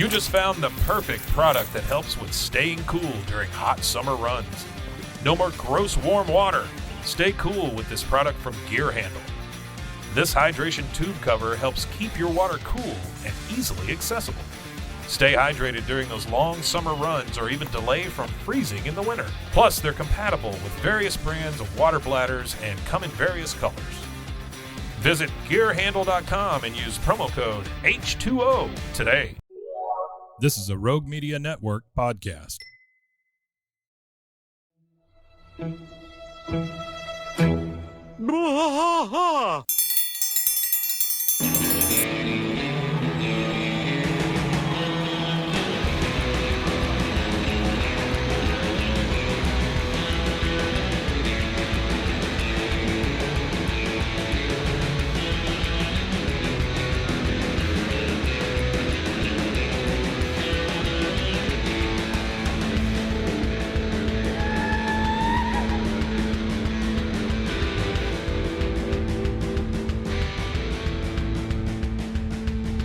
You just found the perfect product that helps with staying cool during hot summer runs. No more gross warm water. Stay cool with this product from Gear Handle. This hydration tube cover helps keep your water cool and easily accessible. Stay hydrated during those long summer runs or even delay from freezing in the winter. Plus, they're compatible with various brands of water bladders and come in various colors. Visit GearHandle.com and use promo code H2O today. This is a Rogue Media Network podcast.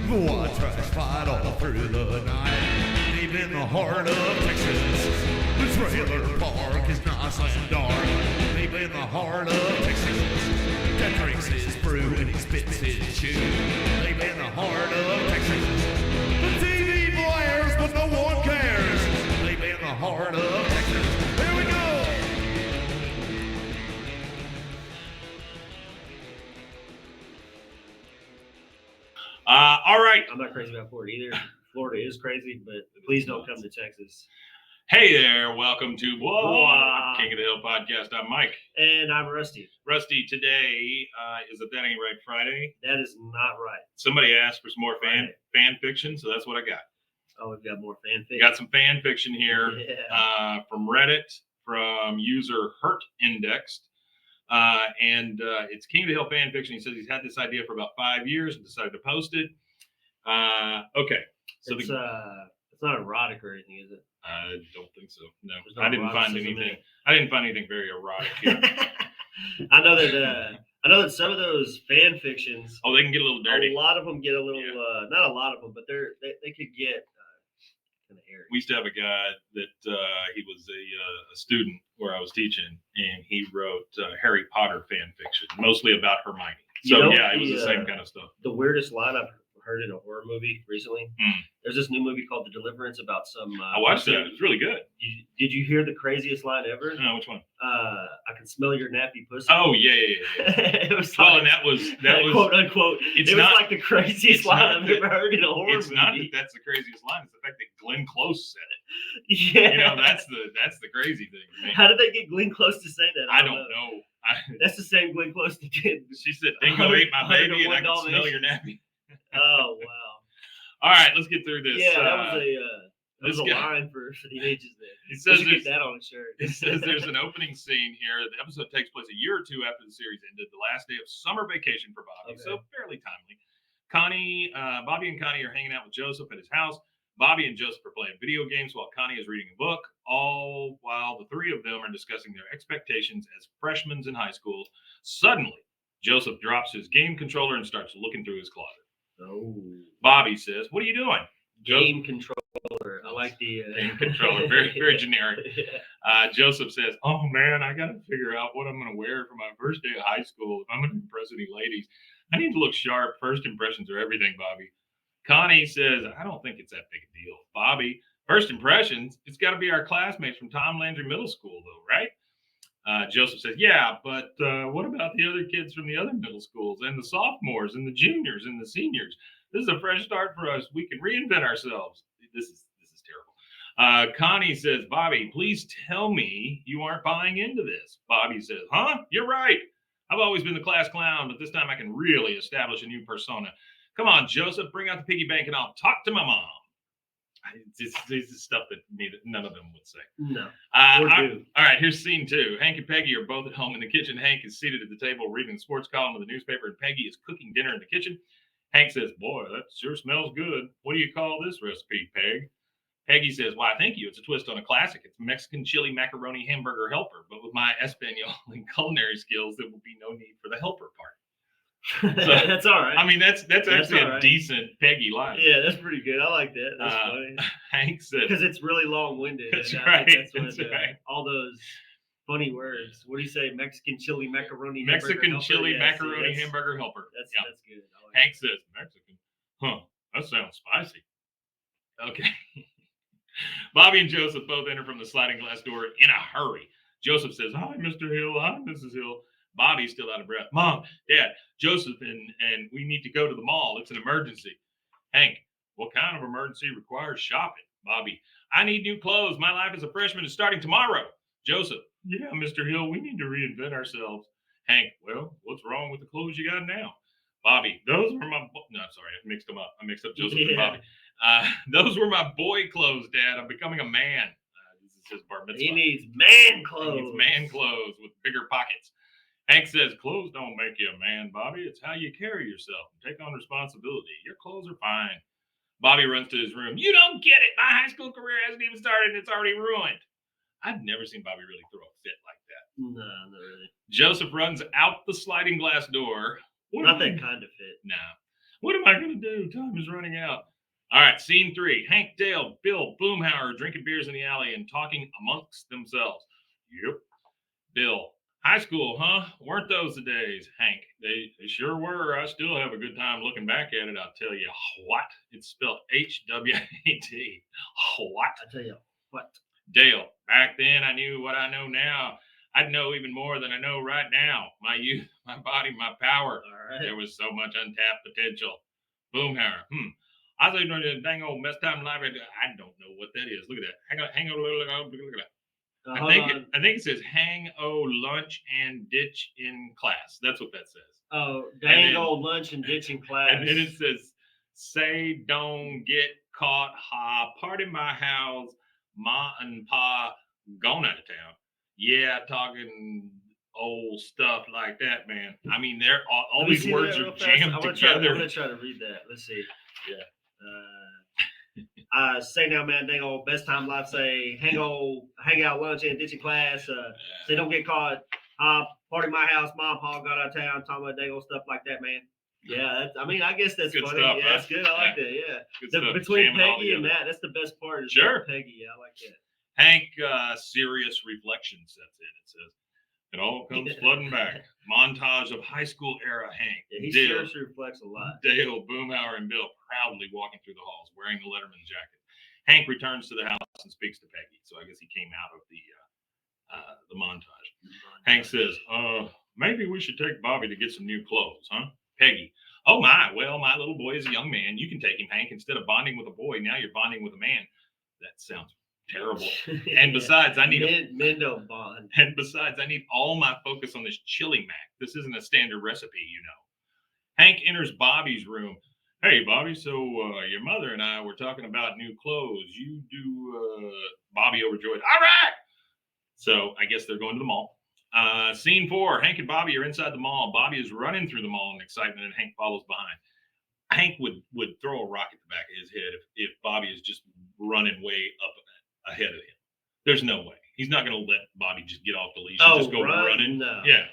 Waters fight all through the night, deep in the heart of Texas. The trailer park is nice and dark, deep in the heart of Texas. That drinks his brew and he spits his chew, deep in the heart of Texas. The TV blares, but no one cares, deep in the heart of Texas. Here we go! All right. I'm not crazy about Florida either. Florida is crazy, but please don't come to Texas. Hey there. Welcome to King of the Hill podcast. I'm Mike. And I'm Rusty. Rusty, today is a That Ain't Right Friday. That is not right. Somebody asked for some more fan fiction, so that's what I got. Oh, we've got more fan fiction. Got some fan fiction here from Reddit, from user Hurt Indexed. And it's King of the Hill fan fiction. He says he's had this idea for about 5 years and decided to post it. Okay. So it's not erotic or anything, is it? I don't think so. No, no I didn't find anything. I didn't find anything very erotic here. I know that some of those fan fictions. Oh, they can get a little dirty. A lot of them get a little. Yeah. Not a lot of them, but they could get kind of hairy. We used to have a guy that he was a student where I was teaching, and he wrote Harry Potter fan fiction, mostly about Hermione. So it was the same kind of stuff. The weirdest line I've heard in a horror movie recently. There's this new movie called The Deliverance about some. I watched it. It was really good. Did you hear the craziest line ever? No, which one? I can smell your nappy pussy. Oh yeah. It was like, and that was quote unquote. It was like the craziest line I've ever heard in a horror movie. It's not that that's the craziest line. It's the fact that Glenn Close said it. Yeah, that's the crazy thing to me. How did they get Glenn Close to say that? I don't know. That's the same Glenn Close that did. She said, "Dingo ate my baby, and I can smell your nappy." Oh wow! All right, let's get through this. Yeah, that was a line for the ages then. It says get that on a shirt. It says there's an opening scene here. The episode takes place a year or two after the series ended, the last day of summer vacation for Bobby, so fairly timely. Bobby and Connie are hanging out with Joseph at his house. Bobby and Joseph are playing video games while Connie is reading a book, all while the three of them are discussing their expectations as freshmen in high school. Suddenly, Joseph drops his game controller and starts looking through his closet. Oh. Bobby says, "What are you doing?" Game controller. I like the game controller. Very, very generic. Joseph says, "Oh man, I got to figure out what I'm going to wear for my first day of high school. If I'm going to impress any ladies, I need to look sharp. First impressions are everything, Bobby." Connie says, "I don't think it's that big a deal, Bobby. First impressions, it's got to be our classmates from Tom Landry Middle School, though, right?" Joseph says, "Yeah, but what about the other kids from the other middle schools and the sophomores and the juniors and the seniors? This is a fresh start for us. We can reinvent ourselves." This is terrible. Connie says, "Bobby, please tell me you aren't buying into this." Bobby says, "Huh? You're right. I've always been the class clown, but this time I can really establish a new persona. Come on, Joseph, bring out the piggy bank and I'll talk to my mom." This is stuff that none of them would say. No. All right, here's scene 2. Hank and Peggy are both at home in the kitchen. Hank is seated at the table reading the sports column of the newspaper, and Peggy is cooking dinner in the kitchen. Hank says, "Boy, that sure smells good. What do you call this recipe, Peg?" Peggy says, "Why, thank you. It's a twist on a classic. It's Mexican chili macaroni hamburger helper, but with my Espanol and culinary skills, there will be no need for the helper part." That's all right. I mean, that's actually all a right. decent Peggy line. Yeah, that's pretty good. I like that. That's funny. Hank says, Because it's really long-winded. That's and right, I think that's right. all those funny words. What do you say? Mexican chili macaroni. Mexican hamburger chili helper? Yeah, macaroni see, hamburger helper. That's Yeah. that's good. I like Hank says, Mexican. Huh, that sounds spicy. Okay. Bobby and Joseph both enter from the sliding glass door in a hurry. Joseph says, Hi, Mr. Hill. Hi, Mrs. Hill. Bobby's still out of breath. Mom, Dad, Joseph, and we need to go to the mall. It's an emergency. Hank, what kind of emergency requires shopping? Bobby, I need new clothes. My life as a freshman is starting tomorrow. Joseph, yeah, Mr. Hill, we need to reinvent ourselves. Hank, well, what's wrong with the clothes you got now? Bobby, those were my no, sorry, I mixed them up. I mixed up Joseph and Bobby. Those were my boy clothes, Dad. I'm becoming a man. This is his bar mitzvah. He needs man clothes. He needs man clothes with bigger pockets. Hank says, clothes don't make you a man, Bobby. It's how you carry yourself and take on responsibility. Your clothes are fine. Bobby runs to his room. You don't get it. My high school career hasn't even started and it's already ruined. I've never seen Bobby really throw a fit like that. No, not really. Joseph runs out the sliding glass door. Not that kind of fit. Nah. What am I going to do? Time is running out. All right, scene 3. Hank, Dale, Bill, Boomhauer are drinking beers in the alley and talking amongst themselves. Yep. Bill, high school, huh? Weren't those the days? Hank, they sure were. I still have a good time looking back at it. I'll tell you what. It's spelled H-W-A-T. What? I tell you what. Dale, back then I knew what I know now. I'd know even more than I know right now. My youth, my body, my power. All right. There was so much untapped potential. Boomhauer. I was doing the dang old best time in life. I don't know what that is. Look at that. Hang on. Look at that. I think it says hang lunch and ditch in class. That's what that says. Oh, dang old lunch and ditch in class. And then it says, say don't get caught. Party my house. Ma and Pa gone out of town. Yeah, talking old stuff like that, man. I mean, they're all these words are jammed together. I'm gonna try to read that. Let's see. Yeah. Say now, man, dang old best time life. Say hang out lunch and ditch in class. Say don't get caught. Party my house. Mom, Pa got out of town. Talking about dang old stuff like that, man. Yeah, I guess that's good funny. stuff, Yeah, that's good. I like that. Yeah, between Peggy and that, that's the best part. Is Peggy. Yeah, I like that. Hank, serious reflection sets in. It says, it all comes flooding back. Montage of high school era Hank. Yeah, he seriously reflects a lot. Dale, Boomhauer, and Bill proudly walking through the halls wearing the Letterman jacket. Hank returns to the house and speaks to Peggy. So I guess he came out of the montage. Hank says, maybe we should take Bobby to get some new clothes, huh? Peggy, oh my, well, my little boy is a young man. You can take him, Hank. Instead of bonding with a boy, now you're bonding with a man. That sounds terrible. And besides, I need men don't bond. And besides, I need all my focus on this chili mac. This isn't a standard recipe, you know. Hank enters Bobby's room. Hey, Bobby, so your mother and I were talking about new clothes. You do, Bobby overjoyed. All right. So I guess they're going to the mall. Scene 4, Hank and Bobby are inside the mall. Bobby is running through the mall in excitement, and Hank follows behind. Hank would throw a rock at the back of his head if Bobby is just running way up ahead of him. There's no way. He's not going to let Bobby just get off the leash and just go running. No. Yeah,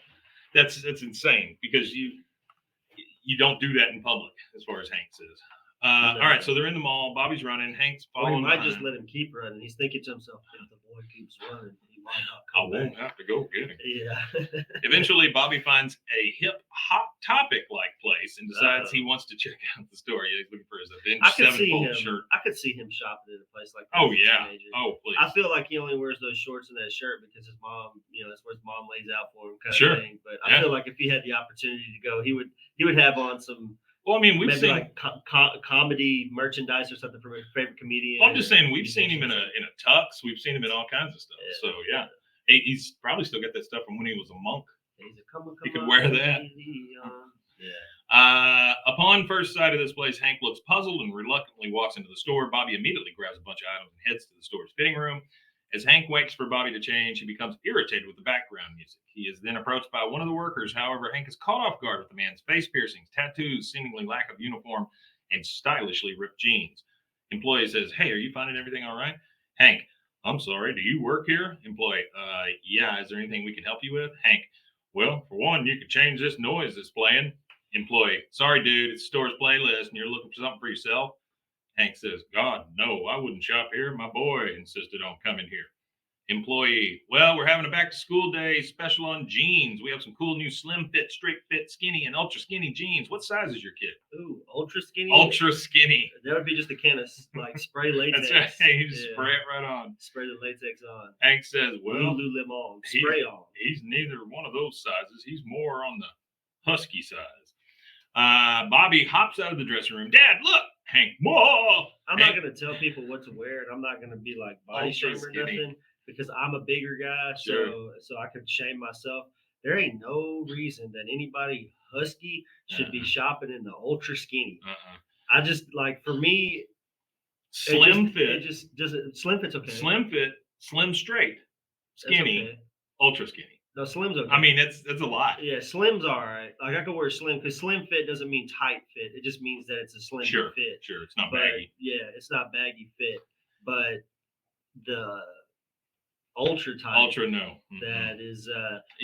that's insane because you don't do that in public, as far as Hank says. No. All right, so they're in the mall. Bobby's running. Hank's following. Or he might behind. just let him keep running. He's thinking to himself, if the boy keeps running, he might not I come won't back. have to go get him. Yeah. Eventually, Bobby finds a hip Hot Topic-like place and decides he wants to check out the store. Yeah, he's looking for his Avenged Sevenfold shirt. I could see him shopping in a place like that. Oh, yeah. Oh, please. I feel like he only wears those shorts and that shirt because his mom, that's what his mom lays out for him kind of thing. But I feel like if he had the opportunity to go, he would have on some. Well, I mean, we've seen like comedy merchandise or something from a favorite comedian. Well, I'm just saying we've seen him in a tux. We've seen him in all kinds of stuff. Yeah. So yeah, he's probably still got that stuff from when he was a monk. He could wear that. Yeah. Upon first sight of this place, Hank looks puzzled and reluctantly walks into the store. Bobby immediately grabs a bunch of items and heads to the store's fitting room. As Hank waits for Bobby to change, he becomes irritated with the background music. He is then approached by one of the workers. However, Hank is caught off guard with the man's face piercings, tattoos, seemingly lack of uniform, and stylishly ripped jeans. Employee says, hey, are you finding everything all right? Hank, I'm sorry, do you work here? Employee, yeah, is there anything we can help you with? Hank, well, for one, you could change this noise that's playing. Employee, sorry, dude, it's the store's playlist and you're looking for something for yourself. Hank says, God, no, I wouldn't shop here. My boy insisted on coming here. Employee, well, we're having a back to school day special on jeans. We have some cool new slim fit, straight fit, skinny, and ultra skinny jeans. What size is your kid? Ooh, ultra skinny. Ultra skinny. That would be just a can of like spray latex. That's right. You just spray it right on. Spray the latex on. Hank says, well, Lululemon. Spray on. He's neither one of those sizes. He's more on the husky size. Bobby hops out of the dressing room. Dad, look. Hank, whoa. I'm not going to tell people what to wear, and I'm not going to be like body shame or nothing, because I'm a bigger guy, so I could shame myself. There ain't no reason that anybody husky should be shopping in the ultra skinny. I just like, for me, slim fit. It just doesn't. Slim fit's okay. Slim fit, slim straight, skinny, okay. Ultra skinny. No, slim's okay. I mean, that's a lot. Yeah, slim's all right. Like, I could wear slim, because slim fit doesn't mean tight fit. It just means that it's a slim fit. Sure, it's not baggy. Yeah, it's not baggy fit. But the ultra tight. Ultra, no. That is,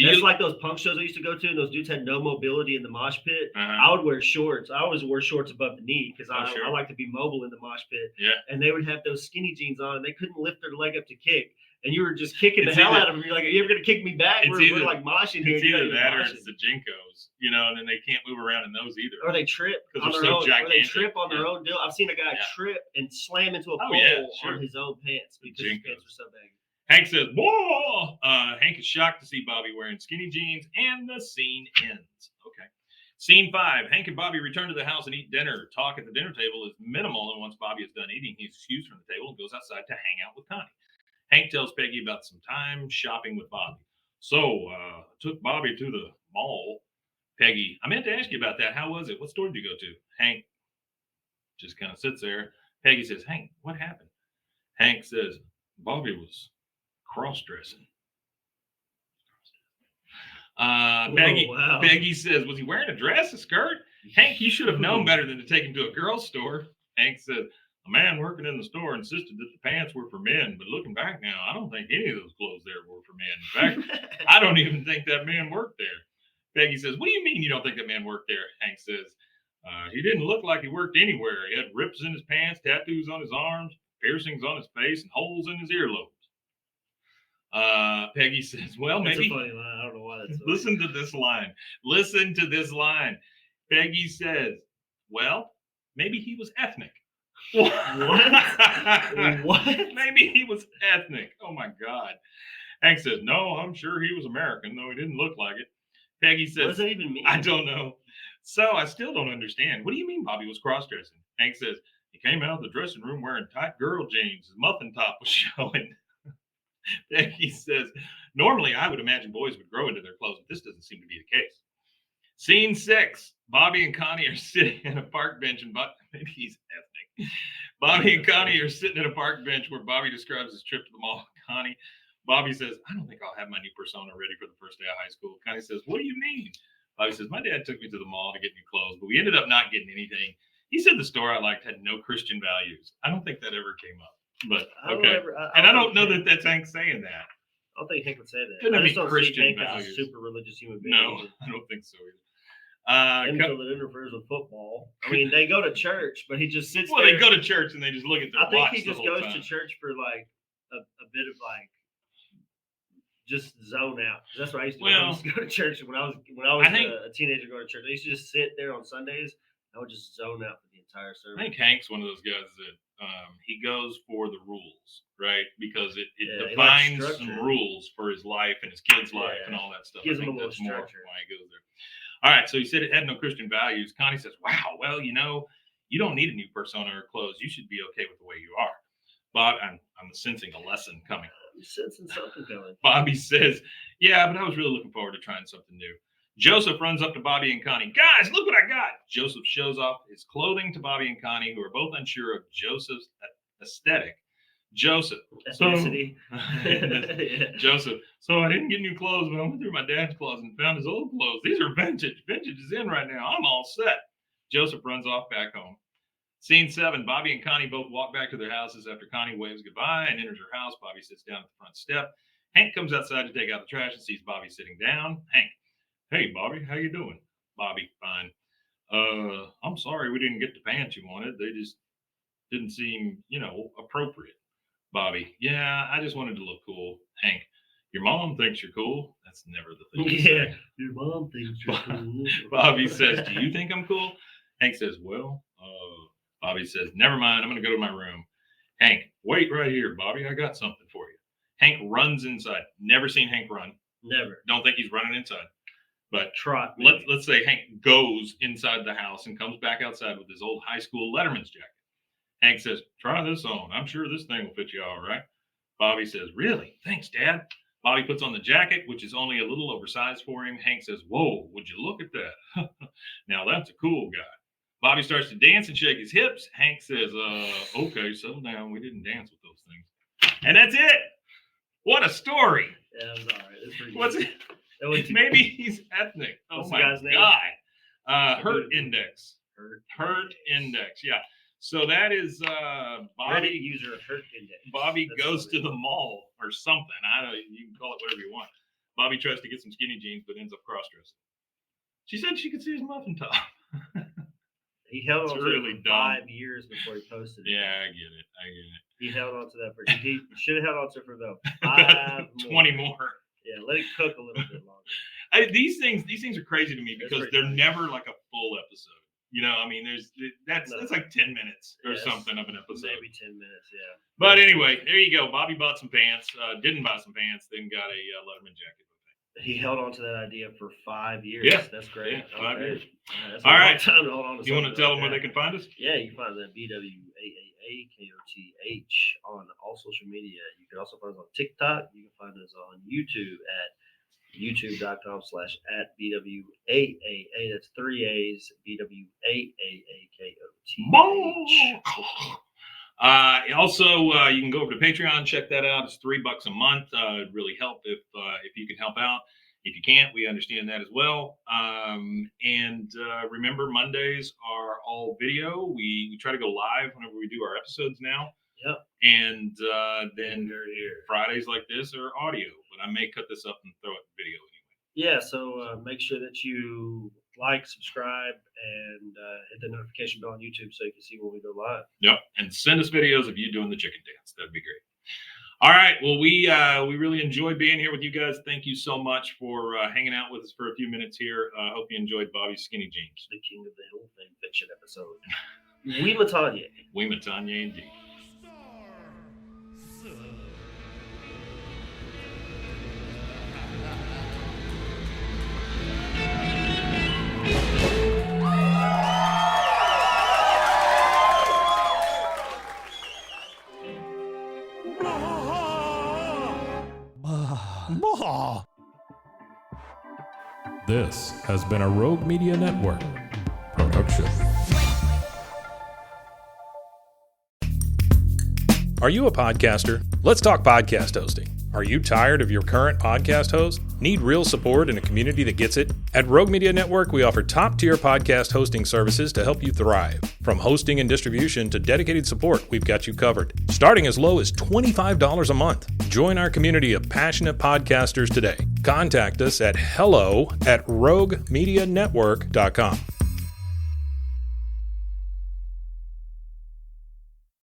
that's like those punk shows I used to go to, and those dudes had no mobility in the mosh pit. I would wear shorts. I always wear shorts above the knee, because I like to be mobile in the mosh pit. Yeah. And they would have those skinny jeans on, and they couldn't lift their leg up to kick. And you were just kicking the hell out of them. You're like, are you ever going to kick me back? We're like moshing here. It's either that or it's the Jinkos, and then they can't move around in those either. Or they trip on their own. Or they trip on their own deal. I've seen a guy trip and slam into a pole on his own pants because his pants are so baggy. Hank says, whoa! Hank is shocked to see Bobby wearing skinny jeans, and the scene ends. Okay. Scene 5. Hank and Bobby return to the house and eat dinner. Talk at the dinner table is minimal, and once Bobby is done eating, he's excused from the table and goes outside to hang out with Connie. Hank tells Peggy about some time shopping with Bobby. So, took Bobby to the mall. Peggy, I meant to ask you about that. How was it? What store did you go to? Hank just kind of sits there. Peggy says, Hank, what happened? Hank says, Bobby was cross-dressing. Peggy says, was he wearing a dress, a skirt? Hank, you should have known better than to take him to a girl's store. Hank says, a man working in the store insisted that the pants were for men, but looking back now, I don't think any of those clothes there were for men. In fact, I don't even think that man worked there. Peggy says, what do you mean you don't think that man worked there? Hank says, he didn't look like he worked anywhere. He had rips in his pants, tattoos on his arms, piercings on his face, and holes in his earlobes. Peggy says, well, maybe. That's a funny line. I don't know why that's funny. Listen to this line. Listen to this line. Peggy says, well, maybe he was ethnic. What? Maybe he was ethnic. Oh my God. Hank says, no, I'm sure he was American, though he didn't look like it. Peggy says, what does that even mean? I don't know. So I still don't understand. What do you mean Bobby was cross-dressing? Hank says, he came out of the dressing room wearing tight girl jeans. His muffin top was showing. Peggy says, normally I would imagine boys would grow into their clothes, but this doesn't seem to be the case. Scene 6. Bobby and Connie are sitting at a park bench, and maybe he's ethnic. Bobby and Connie are sitting at a park bench where Bobby describes his trip to the mall. Connie, Bobby says, I don't think I'll have my new persona ready for the first day of high school. Connie says, what do you mean? Bobby says, my dad took me to the mall to get new clothes, but we ended up not getting anything. He said the store I liked had no Christian values. I don't think that ever came up, but okay. I don't know that that's Hank saying that. I don't think Hank would say that. Couldn't I just be don't Christian see Hank values. as a super religious human being. No, I don't think so either. Until it interferes with football. I mean, they go to church, but he just sits there. Well, they go to church and they just look at their watch. I think he just goes to church for like a bit of like just zone out. That's what I used to do. I used to go to church when I was a teenager. Go to church. I used to just sit there on Sundays. I would just zone out for the entire service. I think Hank's one of those guys that he goes for the rules, right? Because it defines some rules for his life and his kid's life and all that stuff. Gives him a little structure. Why he goes there. All right, so he said it had no Christian values. Connie says, wow, well, you don't need a new persona or clothes. You should be okay with the way you are. Bob, I'm sensing a lesson coming. I'm sensing something coming. Bobby says, yeah, but I was really looking forward to trying something new. Joseph runs up to Bobby and Connie. Guys, look what I got. Joseph shows off his clothing to Bobby and Connie, who are both unsure of Joseph's aesthetic. Joseph. Ethnicity. Joseph. So I didn't get new clothes, but I went through my dad's closet and found his old clothes. These are vintage. Vintage is in right now. I'm all set. Joseph runs off back home. Scene 7. Bobby and Connie both walk back to their houses after Connie waves goodbye and enters her house. Bobby sits down at the front step. Hank comes outside to take out the trash and sees Bobby sitting down. Hank. Hey, Bobby, how you doing? Bobby, fine. I'm sorry we didn't get the pants you wanted. They just didn't seem, appropriate. Bobby, yeah, I just wanted to look cool. Hank, your mom thinks you're cool. That's never the thing. Yeah, your mom thinks you're cool. Bobby says, do you think I'm cool? Hank says, well, Bobby says, never mind. I'm going to go to my room. Hank, wait right here, Bobby. I got something for you. Hank runs inside. Never seen Hank run. Never. Don't think he's running inside. But Trot. let's say Hank goes inside the house and comes back outside with his old high school letterman's jacket. Hank says, try this on. I'm sure this thing will fit you all right. Bobby says, really? Thanks, Dad. Bobby puts on the jacket, which is only a little oversized for him. Hank says, whoa, would you look at that? Now that's a cool guy. Bobby starts to dance and shake his hips. Hank says, okay, settle down. We didn't dance with those things. And that's it. What a story. Yeah, it was all right. It's pretty What's good. it? Maybe he's ethnic. Oh, What's the my guy's name? God. Hurt Index. Hurt Index. Yeah. So that is Ready Bobby. user Hurt Index. Bobby That's goes funny. to the mall or something. I don't. You can call it whatever you want. Bobby tries to get some skinny jeans, but ends up cross-dressing. She said she could see his muffin top. He held It's on to really it for dumb. 5 years before he posted it. Yeah, I get it. He held on to that for. He should have held on to it for about 5 more. 20 more. Yeah, let it cook a little bit longer. These things are crazy to me That's because pretty they're funny. never like a full episode. I mean, that's No. like 10 minutes or Yes. something of an episode. Maybe 10 minutes, yeah. But anyway, there you go. Bobby bought some pants, didn't buy some pants, then got a Letterman jacket. He held on to that idea for 5 years. Yeah. That's great. Yeah, 5 years. That's All a long right. time to hold on to You want to something tell like them where that. they can find us? Yeah, you can find us at BWAAAKOTH on all social media. You can also find us on TikTok. You can find us on YouTube at youtube.com/@BWAAA. That's 3 A's, BWAAAKOTH. Also, you can go over to Patreon, check that out. It's $3 a month. It'd really help if you can help out. If you can't, we understand that as well. And remember, Mondays are all video. We try to go live whenever we do our episodes now. Yep. And then Here. Fridays like this are audio, but I may cut this up and throw it in video anyway. Yeah, so make sure that you like, subscribe, and hit the notification bell on YouTube so you can see when we go live. Yep. And send us videos of you doing the chicken dance. That'd be great. All right. Well, we really enjoyed being here with you guys. Thank you so much for hanging out with us for a few minutes here. Hope you enjoyed Bobby's Skinny Jeans. The King of the Hill Fame Fiction episode. We Matanya. We Matanya indeed. This has been a Rogue Media Network production. Are you a podcaster? Let's talk podcast hosting. Are you tired of your current podcast host? Need real support in a community that gets it? At Rogue Media Network, we offer top-tier podcast hosting services to help you thrive. From hosting and distribution to dedicated support, we've got you covered. Starting as low as $25 a month. Join our community of passionate podcasters today. Contact us at hello@roguemedianetwork.com.